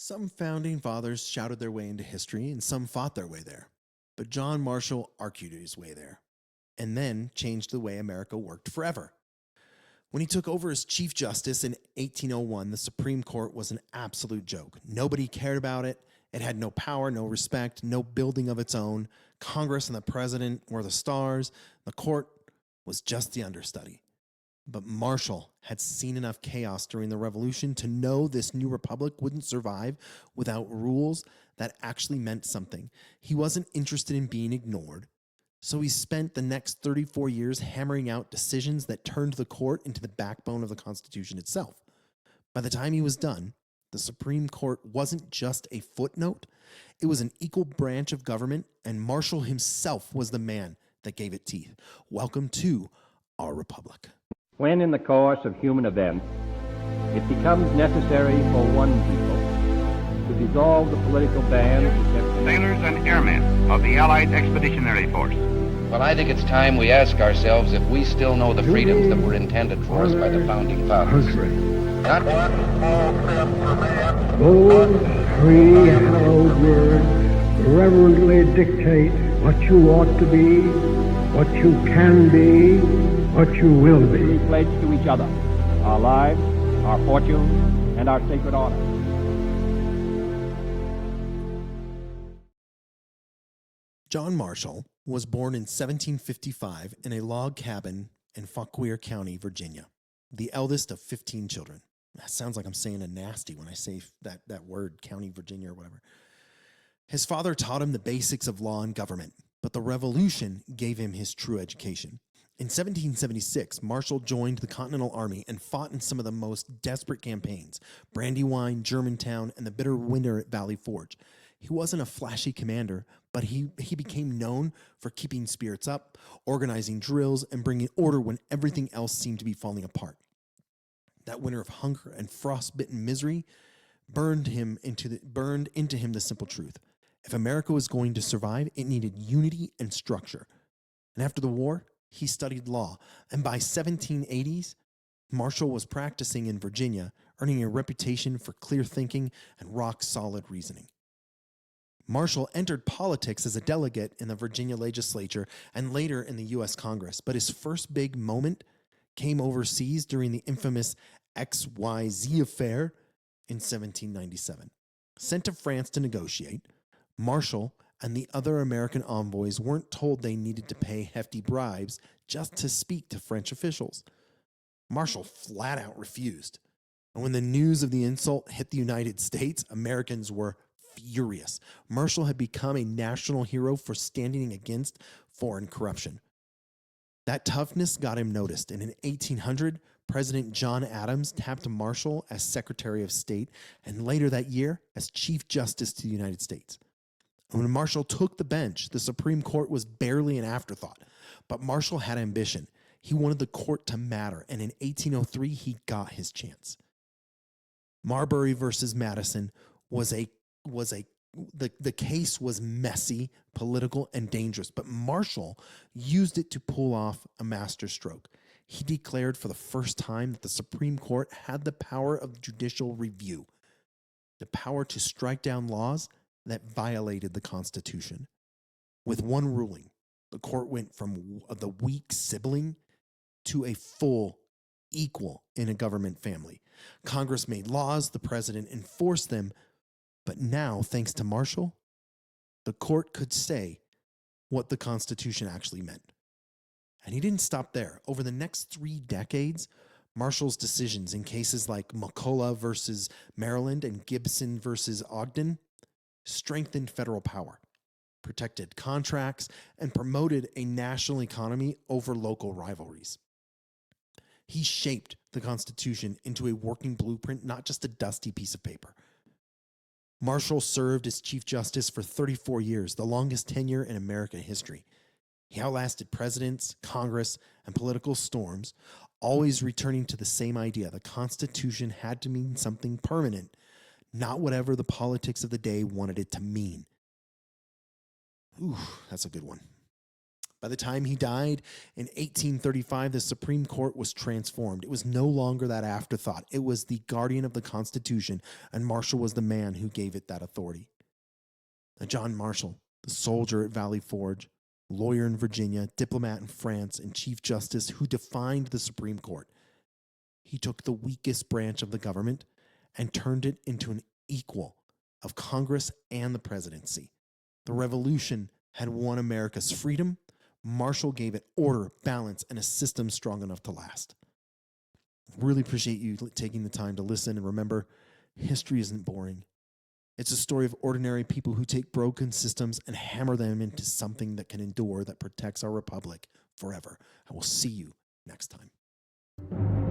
Some founding fathers shouted their way into history and some fought their way there. But John Marshall argued his way there and then changed the way America worked forever. When he took over as Chief Justice in 1801, the Supreme Court was an absolute joke. Nobody cared about it. It had no power, no respect, no building of its own. Congress and the president were the stars. The court was just the understudy. But Marshall had seen enough chaos during the Revolution to know this new republic wouldn't survive without rules that actually meant something. He wasn't interested in being ignored. So he spent the next 34 years hammering out decisions that turned the court into the backbone of the Constitution itself. By the time he was done, the Supreme Court wasn't just a footnote. It was an equal branch of government, and Marshall himself was the man that gave it teeth. Welcome to our republic. When in the course of human events it becomes necessary for one people to dissolve the political band, sailors and airmen of the Allied Expeditionary Force. Well, I think it's time we ask ourselves if we still know the freedoms that were intended for us by the founding fathers. Not one small step for man. Those three hallowed words reverently dictate what you ought to be, what you can be, what you will be. We pledge to each other our lives, our fortunes, and our sacred honor. John Marshall was born in 1755 in a log cabin in Fauquier County, Virginia, the eldest of 15 children. That sounds like I'm saying a nasty when I say that word, County, Virginia, or whatever. His father taught him the basics of law and government, but the Revolution gave him his true education. In 1776, Marshall joined the Continental Army and fought in some of the most desperate campaigns, Brandywine, Germantown, and the bitter winter at Valley Forge. He wasn't a flashy commander, but he became known for keeping spirits up, organizing drills, and bringing order when everything else seemed to be falling apart. That winter of hunger and frostbitten misery burned into him the simple truth. If America was going to survive, it needed unity and structure. And after the war, he studied law, and by 1780s, Marshall was practicing in Virginia, earning a reputation for clear thinking and rock-solid reasoning. Marshall entered politics as a delegate in the Virginia legislature and later in the U.S. Congress, but his first big moment came overseas during the infamous XYZ affair in 1797. Sent to France to negotiate, Marshall and the other American envoys weren't told they needed to pay hefty bribes just to speak to French officials. Marshall flat out refused. And when the news of the insult hit the United States, Americans were furious. Marshall had become a national hero for standing against foreign corruption. That toughness got him noticed, and in 1800, President John Adams tapped Marshall as Secretary of State, and later that year as Chief Justice to the United States. When Marshall took the bench, the Supreme Court was barely an afterthought. But Marshall had ambition. He wanted the court to matter, and in 1803, he got his chance. Marbury versus Madison the case was messy, political, and dangerous, but Marshall used it to pull off a masterstroke. He declared for the first time that the Supreme Court had the power of judicial review, the power to strike down laws that violated the Constitution. With one ruling, the court went from the weak sibling to a full equal in a government family. Congress made laws, the president enforced them, but now, thanks to Marshall, the court could say what the Constitution actually meant. And he didn't stop there. Over the next 3 decades, Marshall's decisions in cases like McCulloch versus Maryland and Gibson versus Ogden strengthened federal power, protected contracts, and promoted a national economy over local rivalries. He shaped the Constitution into a working blueprint, not just a dusty piece of paper. Marshall served as Chief Justice for 34 years, the longest tenure in American history. He outlasted presidents, Congress, and political storms, always returning to the same idea: the Constitution had to mean something permanent, not whatever the politics of the day wanted it to mean. Ooh, that's a good one. By the time he died in 1835, the Supreme Court was transformed. It was no longer that afterthought. It was the guardian of the Constitution, and Marshall was the man who gave it that authority. Now, John Marshall, the soldier at Valley Forge, lawyer in Virginia, diplomat in France, and Chief Justice who defined the Supreme Court, he took the weakest branch of the government and turned it into an equal of Congress and the presidency. The Revolution had won America's freedom. Marshall gave it order, balance, and a system strong enough to last. Really appreciate you taking the time to listen, and remember, history isn't boring. It's a story of ordinary people who take broken systems and hammer them into something that can endure, that protects our republic forever. I will see you next time.